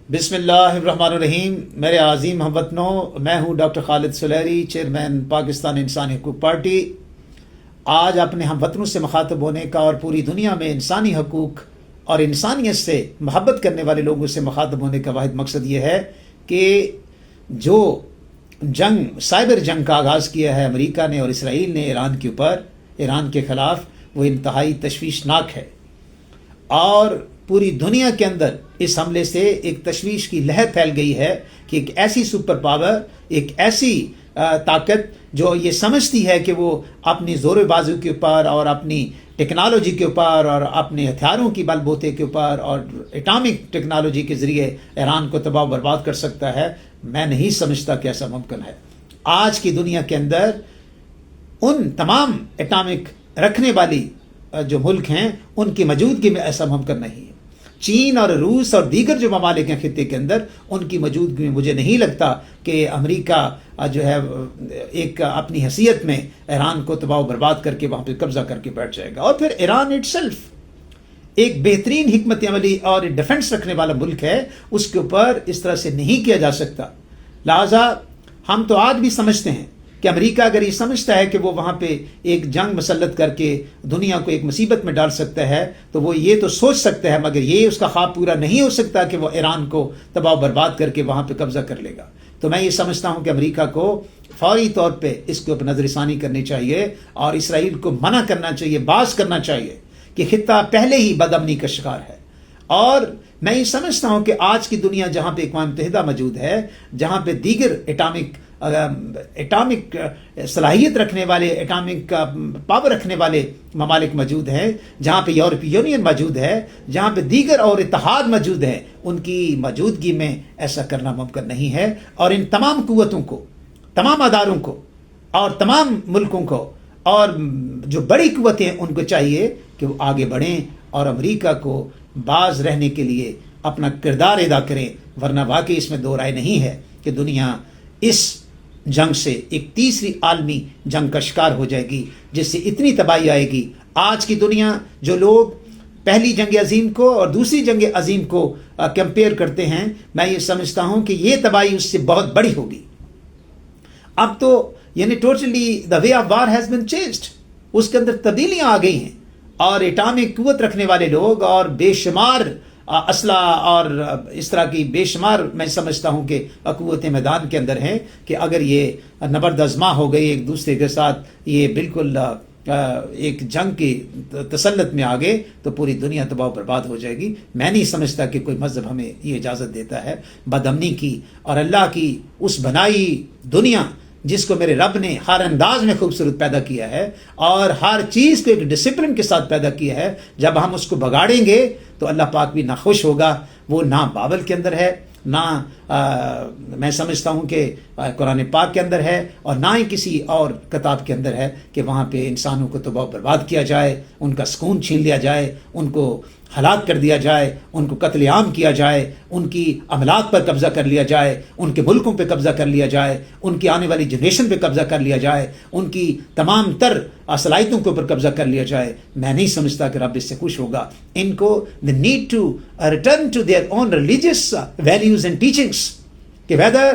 بسم اللہ الرحمن الرحیم. میرے عظیم ہم وطنوں، میں ہوں ڈاکٹر خالد سلیری، چیئرمین پاکستان انسانی حقوق پارٹی. آج اپنے ہم وطنوں سے مخاطب ہونے کا اور پوری دنیا میں انسانی حقوق اور انسانیت سے محبت کرنے والے لوگوں سے مخاطب ہونے کا واحد مقصد یہ ہے کہ جو جنگ، سائبر جنگ کا آغاز کیا ہے امریکہ نے اور اسرائیل نے ایران کے خلاف، وہ انتہائی تشویشناک ہے. اور پوری دنیا کے اندر اس حملے سے ایک تشویش کی لہر پھیل گئی ہے کہ ایک ایسی سپر پاور، ایک ایسی طاقت جو یہ سمجھتی ہے کہ وہ اپنی زور بازو کے اوپر اور اپنی ٹیکنالوجی کے اوپر اور اپنے ہتھیاروں کی بل بوتے کے اوپر اور ایٹامک ٹیکنالوجی کے ذریعے ایران کو تباہ و برباد کر سکتا ہے، میں نہیں سمجھتا کہ ایسا ممکن ہے. آج کی دنیا کے اندر ان تمام ایٹامک رکھنے والی جو ملک ہیں ان کی موجودگی میں ایسا ممکن نہیں ہے. چین اور روس اور دیگر جو ممالک ہیں خطے کے اندر، ان کی موجودگی میں مجھے نہیں لگتا کہ امریکہ جو ہے ایک اپنی حیثیت میں ایران کو تباہ و برباد کر کے وہاں پہ قبضہ کر کے بیٹھ جائے گا. اور پھر ایران اٹ سیلف ایک بہترین حکمت عملی اور ڈیفنس رکھنے والا ملک ہے، اس کے اوپر اس طرح سے نہیں کیا جا سکتا. لہذا ہم تو آج بھی سمجھتے ہیں کہ امریکہ اگر یہ سمجھتا ہے کہ وہ وہاں پہ ایک جنگ مسلط کر کے دنیا کو ایک مصیبت میں ڈال سکتا ہے تو وہ یہ تو سوچ سکتا ہے، مگر یہ اس کا خواب پورا نہیں ہو سکتا کہ وہ ایران کو تباہ و برباد کر کے وہاں پہ قبضہ کر لے گا. تو میں یہ سمجھتا ہوں کہ امریکہ کو فوری طور پہ اس کے اوپر نظر ثانی کرنی چاہیے اور اسرائیل کو منع کرنا چاہیے، باز کرنا چاہیے کہ خطہ پہلے ہی بدامنی کا شکار ہے. اور میں یہ سمجھتا ہوں کہ آج کی دنیا جہاں پہ اقوام متحدہ موجود ہے، جہاں پہ دیگر ایٹامک صلاحیت رکھنے والے، ایٹامک پاور رکھنے والے ممالک موجود ہیں، جہاں پہ یورپی یونین موجود ہے، جہاں پہ دیگر اور اتحاد موجود ہیں، ان کی موجودگی میں ایسا کرنا ممکن نہیں ہے. اور ان تمام قوتوں کو، تمام اداروں کو اور تمام ملکوں کو اور جو بڑی قوتیں ان کو چاہیے کہ وہ آگے بڑھیں اور امریکہ کو باز رہنے کے لیے اپنا کردار ادا کریں. ورنہ واقعی اس میں دو رائے نہیں ہے کہ دنیا اس جنگ سے ایک تیسری عالمی جنگ کا شکار ہو جائے گی، جس سے اتنی تباہی آئے گی. آج کی دنیا جو لوگ پہلی جنگ عظیم کو اور دوسری جنگ عظیم کو کمپیئر کرتے ہیں، میں یہ سمجھتا ہوں کہ یہ تباہی اس سے بہت بڑی ہوگی. اب تو یعنی totally the way of war has been changed, اس کے اندر تبدیلیاں آ گئی ہیں اور ایٹامک قوت رکھنے والے لوگ اور بے شمار اسلحہ اور اس طرح کی بے شمار، میں سمجھتا ہوں کہ قوتیں میدان کے اندر ہیں کہ اگر یہ نبرد آزما ہو گئی ایک دوسرے کے ساتھ، یہ بالکل ایک جنگ کی تسلط میں آ گئے تو پوری دنیا تباہ و برباد ہو جائے گی. میں نہیں سمجھتا کہ کوئی مذہب ہمیں یہ اجازت دیتا ہے بدامنی کی. اور اللہ کی اس بنائی دنیا جس کو میرے رب نے ہر انداز میں خوبصورت پیدا کیا ہے اور ہر چیز کو ایک ڈسپلن کے ساتھ پیدا کیا ہے، جب ہم اس کو بگاڑیں گے تو اللہ پاک بھی ناخوش ہوگا. وہ نہ بابل کے اندر ہے، نہ میں سمجھتا ہوں کہ قرآن پاک کے اندر ہے، اور نہ ہی کسی اور کتاب کے اندر ہے کہ وہاں پہ انسانوں کو تباہ و برباد کیا جائے، ان کا سکون چھین لیا جائے، ان کو ہلاک کر دیا جائے، ان کو قتل عام کیا جائے، ان کی املاک پر قبضہ کر لیا جائے، ان کے ملکوں پہ قبضہ کر لیا جائے، ان کی آنے والی جنریشن پہ قبضہ کر لیا جائے، ان کی تمام تر صلاحیتوں کے اوپر قبضہ کر لیا جائے. میں نہیں سمجھتا کہ رب اس سے خوش ہوگا. ان کو they need to return to their own religious values and teachings, کہ whether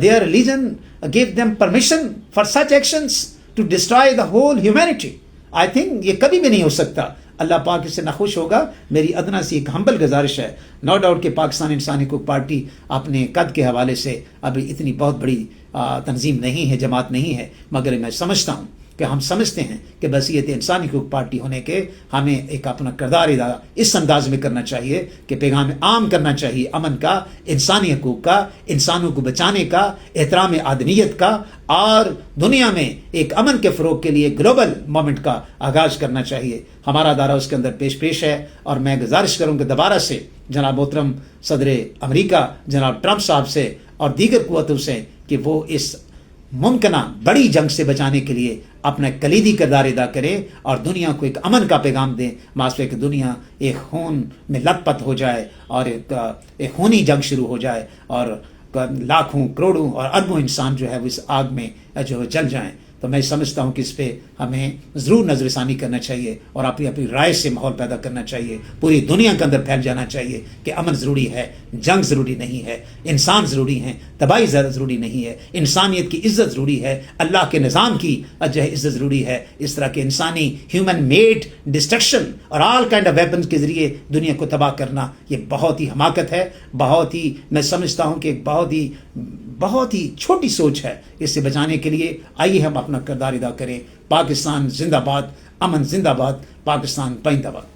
their religion gave them permission for such actions to destroy the whole humanity. I think یہ کبھی بھی نہیں ہو سکتا. اللہ پاک اس سے ناخوش ہوگا. میری ادنا سی ایک ہمبل گزارش ہے، نو ڈاؤٹ کہ پاکستان انسانی حقوق پارٹی اپنے قد کے حوالے سے ابھی اتنی بہت بڑی تنظیم نہیں ہے، جماعت نہیں ہے، مگر میں سمجھتا ہوں کہ ہم سمجھتے ہیں کہ بصیرت انسانی حقوق پارٹی ہونے کے ہمیں ایک اپنا کردار ادا اس انداز میں کرنا چاہیے کہ پیغام عام کرنا چاہیے امن کا، انسانی حقوق کا، انسانوں کو بچانے کا، احترام آدمیت کا، اور دنیا میں ایک امن کے فروغ کے لیے گلوبل مومنٹ کا آغاز کرنا چاہیے. ہمارا ادارہ اس کے اندر پیش ہے. اور میں گزارش کروں کہ دوبارہ سے جناب محترم صدر امریکہ جناب ٹرمپ صاحب سے اور دیگر قوتوں سے کہ وہ اس ممکنہ بڑی جنگ سے بچانے کے لیے اپنا کلیدی کردار ادا کرے اور دنیا کو ایک امن کا پیغام دیں، ماسوے کہ دنیا ایک خون میں لت پت ہو جائے اور ایک خونی جنگ شروع ہو جائے اور لاکھوں کروڑوں اور اربوں انسان جو ہے وہ اس آگ میں جو جل جائیں. تو میں سمجھتا ہوں کہ اس پہ ہمیں ضرور نظر ثانی کرنا چاہیے اور اپنی رائے سے ماحول پیدا کرنا چاہیے، پوری دنیا کے اندر پھیل جانا چاہیے کہ امن ضروری ہے، جنگ ضروری نہیں ہے، انسان ضروری ہیں، تباہی ضروری نہیں ہے، انسانیت کی عزت ضروری ہے، اللہ کے نظام کی جو ہے عزت ضروری ہے۔ اس طرح کے انسانی ہیومن میڈ ڈسٹرکشن اور آل کائنڈ آف ویپنز کے ذریعے دنیا کو تباہ کرنا یہ بہت ہی حماقت ہے، بہت ہی میں سمجھتا ہوں کہ ایک بہت ہی چھوٹی سوچ ہے۔ اس سے بچانے کے لیے آئیے ہم اپنا کردار ادا کریں۔ پاکستان زندہ باد، امن زندہ باد، پاکستان پائندہ باد۔